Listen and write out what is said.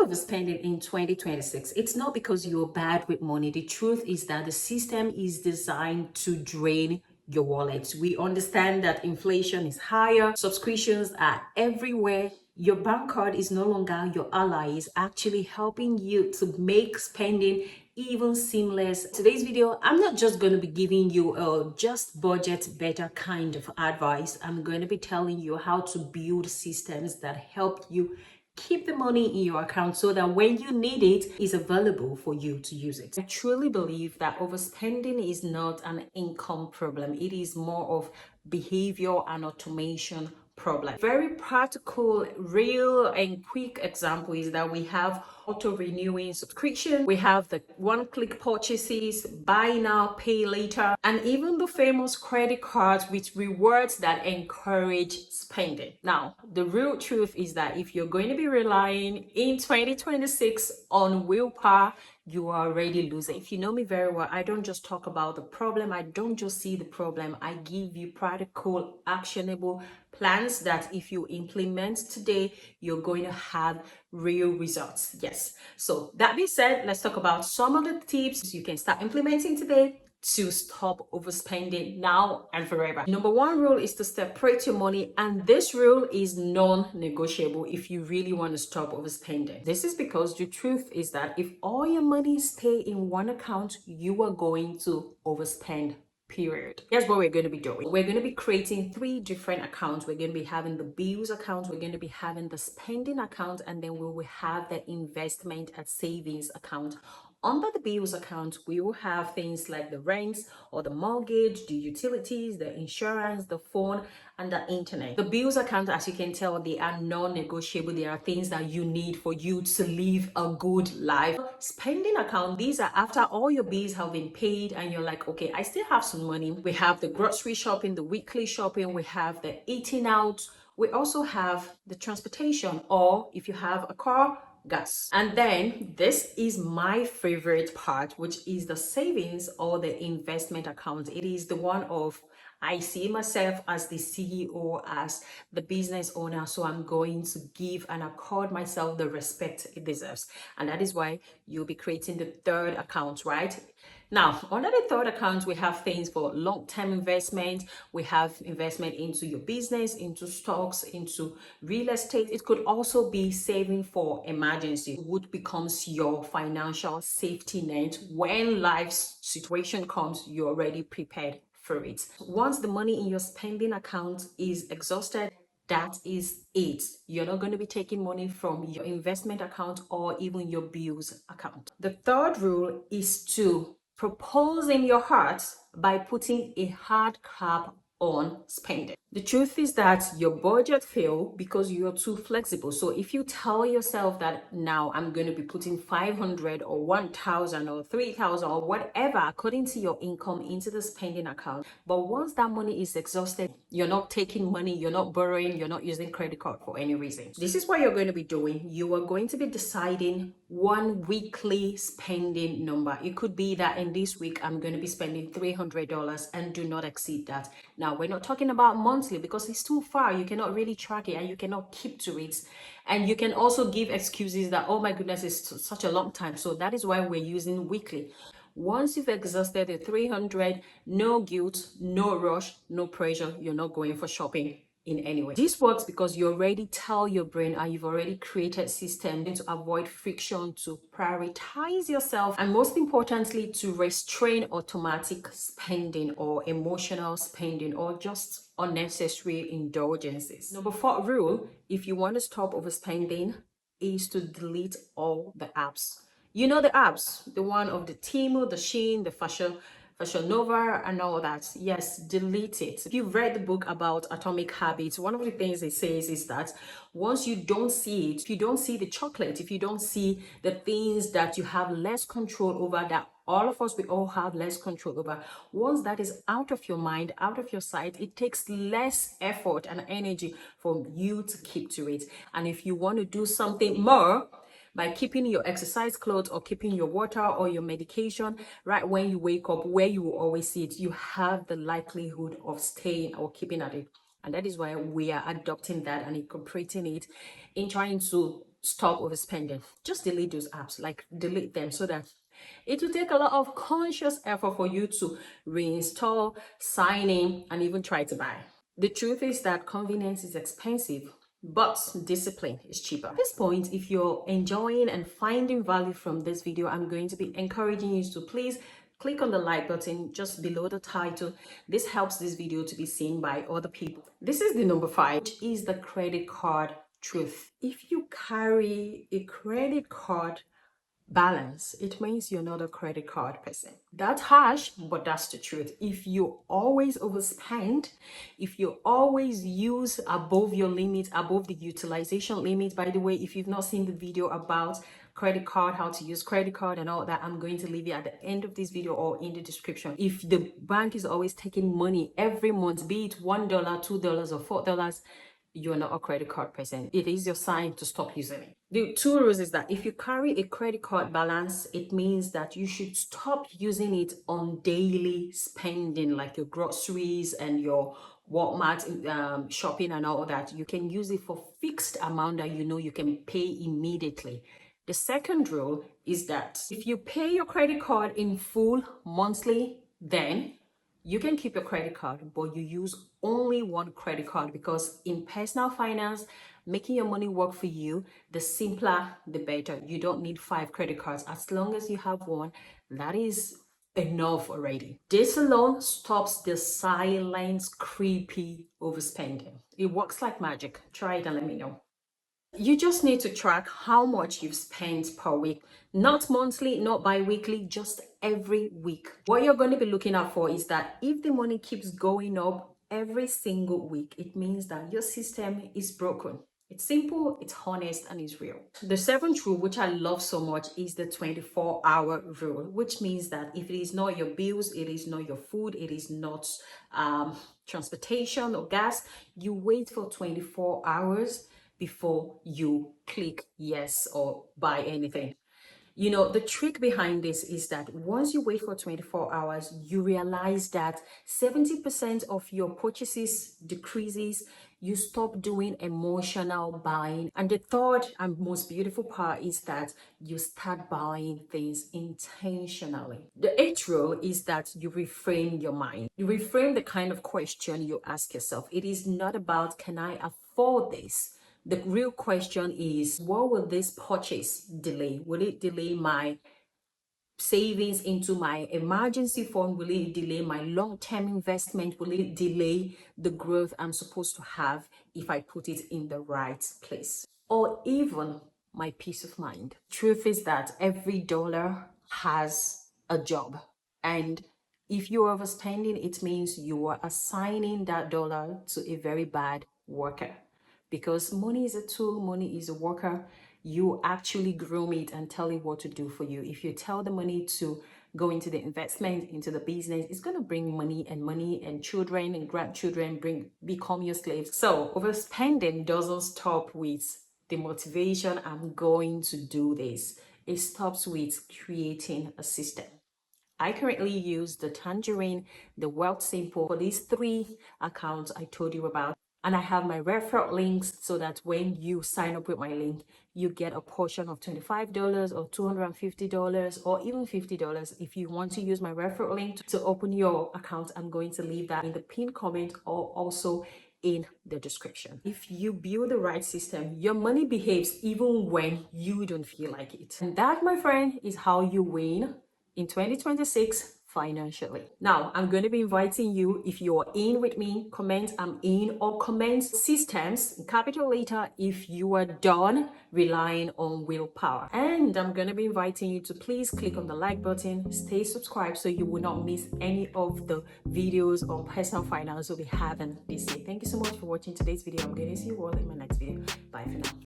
overspending in 2026, it's not because you're bad with money. The truth is that the system is designed to drain your wallet. We understand that inflation is higher, subscriptions are everywhere. Your bank card is no longer your ally, it's actually helping you to make spending even seamless. Today's video, I'm not just going to be giving you a just budget better kind of advice. I'm going to be telling you how to build systems that help you keep the money in your account so that when you need it, it's available for you to use it. I truly believe that overspending is not an income problem. It is more of behavior and automation problem. Very practical, real and quick example is that we have auto renewing subscription, we have the one-click purchases, buy now, pay later, and even the famous credit cards with rewards that encourage spending. Now, the real truth is that if you're going to be relying in 2026 on willpower, you are already losing. If you know me very well, I don't just talk about the problem, I don't just see the problem, I give you practical, actionable plans that if you implement today, you're going to have real results. Yes. So that being said, let's talk about some of the tips you can start implementing today to stop overspending now and forever. Number one rule is to separate your money, and this rule is non-negotiable if you really want to stop overspending. This is because the truth is that if all your money stay in one account, you are going to overspend. Period. Here's what we're going to be doing. We're going to be creating 3 different accounts. We're going to be having the bills account, we're going to be having the spending account, and then we will have the investment and savings account. Under the bills account, we will have things like the rents or the mortgage, the utilities, the insurance, the phone, and the internet. The bills account, as you can tell, they are non-negotiable. They are things that you need for you to live a good life. Spending account, these are after all your bills have been paid and you're like, okay, I still have some money. We have the grocery shopping, the weekly shopping, we have the eating out. We also have the transportation, or if you have a car, gas. And then this is my favorite part, which is the savings or the investment account. It is the one of I see myself as the CEO, as the business owner, so I'm going to give and accord myself the respect it deserves. And that is why you'll be creating the third account, right? Now, under the third account, we have things for long-term investment. We have investment into your business, into stocks, into real estate. It could also be saving for emergency, which becomes your financial safety net. When life's situation comes, you're already prepared for it. Once the money in your spending account is exhausted, that is it. You're not going to be taking money from your investment account or even your bills account. The third rule is to propose in your heart by putting a hard cap on spending. The truth is that your budget fail because you're too flexible. So if you tell yourself that now I'm going to be putting 500 or 1,000 or 3,000 or whatever according to your income into the spending account, but once that money is exhausted, you're not taking money, you're not borrowing, you're not using credit card for any reason. This is what you're going to be doing. You are going to be deciding one weekly spending number. It could be that in this week I'm going to be spending $300 and do not exceed that. Now, we're not talking about monthly because it's too far. You cannot really track it and you cannot keep to it. And you can also give excuses that, oh my goodness, it's such a long time. So that is why we're using weekly. Once you've exhausted the 300, no guilt, no rush, no pressure. You're not going for shopping in any way. This works because you already tell your brain and you've already created systems to avoid friction, to prioritize yourself, and most importantly, to restrain automatic spending or emotional spending or just unnecessary indulgences. Number 4 rule, if you want to stop overspending, is to delete all the apps. You know the apps, the one of the Temu, the Shein, the Fashion Nova and all that. Yes, delete it. If you've read the book about atomic habits, one of the things it says is that once you don't see it, if you don't see the chocolate, if you don't see the things that you have less control over, that all of us, we all have less control over, once that is out of your mind, out of your sight, it takes less effort and energy for you to keep to it. And if you want to do something more, by keeping your exercise clothes or keeping your water or your medication right when you wake up, where you will always see it, you have the likelihood of staying or keeping at it. And that is why we are adopting that and incorporating it in trying to stop overspending. Just delete those apps, like delete them, so that it will take a lot of conscious effort for you to reinstall, sign in, and even try to buy. The truth is that convenience is expensive, but discipline is cheaper. At this point, if you're enjoying and finding value from this video, I'm going to be encouraging you to please click on the like button just below the title. This helps this video to be seen by other people. This is the number 5, which is the credit card truth. If you carry a credit card balance, it means you're not a credit card person. That's harsh, but that's the truth. If you always overspend, if you always use above your limit, above the utilization limit, by the way, if you've not seen the video about credit card, how to use credit card and all that, I'm going to leave it at the end of this video or in the description. If the bank is always taking money every month, be it $1, $2 or $4, you're not a credit card person. It is your sign to stop using it. The 2 rules is that if you carry a credit card balance, it means that you should stop using it on daily spending, like your groceries and your Walmart shopping and all that. You can use it for fixed amount that you know you can pay immediately. The second rule is that if you pay your credit card in full monthly, then you can keep your credit card, but you use only one credit card, because in personal finance, making your money work for you, the simpler, the better. You don't need 5 credit cards. As long as you have one, that is enough already. This alone stops the silent, creepy overspending. It works like magic. Try it and let me know. You just need to track how much you've spent per week, not monthly, not bi-weekly, just every week. What you're going to be looking out for is that if the money keeps going up every single week, it means that your system is broken. It's simple, it's honest, and it's real. The 7th rule, which I love so much, is the 24-hour rule, which means that if it is not your bills, it is not your food, it is not transportation or gas, you wait for 24 hours before you click yes or buy anything. You know, the trick behind this is that once you wait for 24 hours, you realize that 70% of your purchases decreases. You stop doing emotional buying. And the third and most beautiful part is that you start buying things intentionally. The 8th rule is that you reframe your mind. You reframe the kind of question you ask yourself. It is not about, can I afford this? The real question is, what will this purchase delay? Will it delay my savings into my emergency fund? Will it delay my long-term investment? Will it delay the growth I'm supposed to have if I put it in the right place? Or even my peace of mind. Truth is that every dollar has a job. And if you're overspending, it means you are assigning that dollar to a very bad worker. Because money is a tool, money is a worker. You actually groom it and tell it what to do for you. If you tell the money to go into the investment, into the business, it's going to bring money, and children and grandchildren become your slaves. So overspending doesn't stop with the motivation, I'm going to do this. It stops with creating a system. I currently use the Tangerine, the Wealth Simple for these 3 accounts I told you about. And I have my referral links so that when you sign up with my link, you get a portion of $25 or $250 or even $50. If you want to use my referral link to open your account, I'm going to leave that in the pinned comment or also in the description. If you build the right system, your money behaves even when you don't feel like it. And that, my friend, is how you win in 2026 financially. Now, I'm going to be inviting you, if you're in with me, comment I'm in, or comment systems in capital letter if you are done relying on willpower. And I'm going to be inviting you to please click on the like button, stay subscribed so you will not miss any of the videos on personal finance we'll be having this year. Thank you so much for watching today's video. I'm going to see you all in my next video. Bye for now.